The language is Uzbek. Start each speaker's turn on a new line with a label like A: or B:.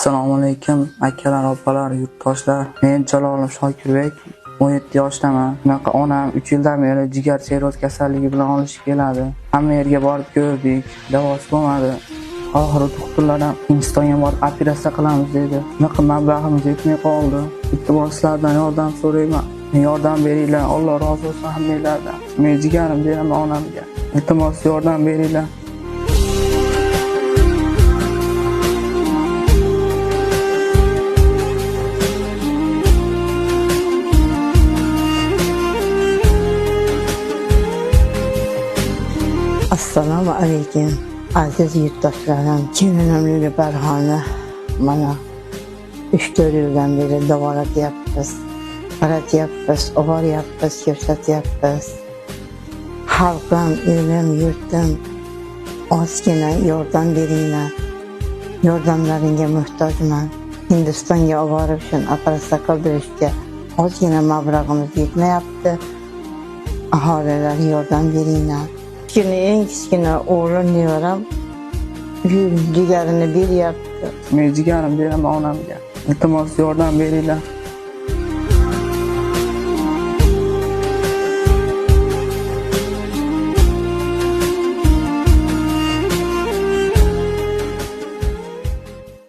A: Assalomu alaykum akalar, opalar, yurtdoshlar. Men Jalolov Shokirbek, 17 yoshdaman. Bunaqa onam 3 yildan beri jigar sirroz kasalligi bilan olishib keladi. Hamma yerga borib ko'rdik, davosi bo'lmadi. Oxiri doktorlardan Hindistonga borib operatsiya qilamiz dedi. Bunaqa mablag'imiz yetmay qoldi. Iltimoslardan yordam so'rayman. Yordam beringlar, Alloh rozi bo'lsin hammanglardan. Men jigarim beraman onamga. Iltimos yordam beringlar.
B: Assalomu alaykum aziz yurtdoshlarim. Kelinimli Barhona mana 3-4 yildan beri davolatyapmiz, qaratyapmiz, oboryapmiz, ko'rsatyapmiz. Xalqim, elim, yurtim, ozgina yordam beringlar. Yordamlaringga muhtojman. Hindistonga olib borib shuni operatsiya qildirishga ozgina mablag'imiz yetmayapti. Aholilar yordam beringlar. Eng kichkina o'g'lim nevaram jigarini beryapti.
A: Men jigarim beraman onamga. Iltimos yordam beringlar.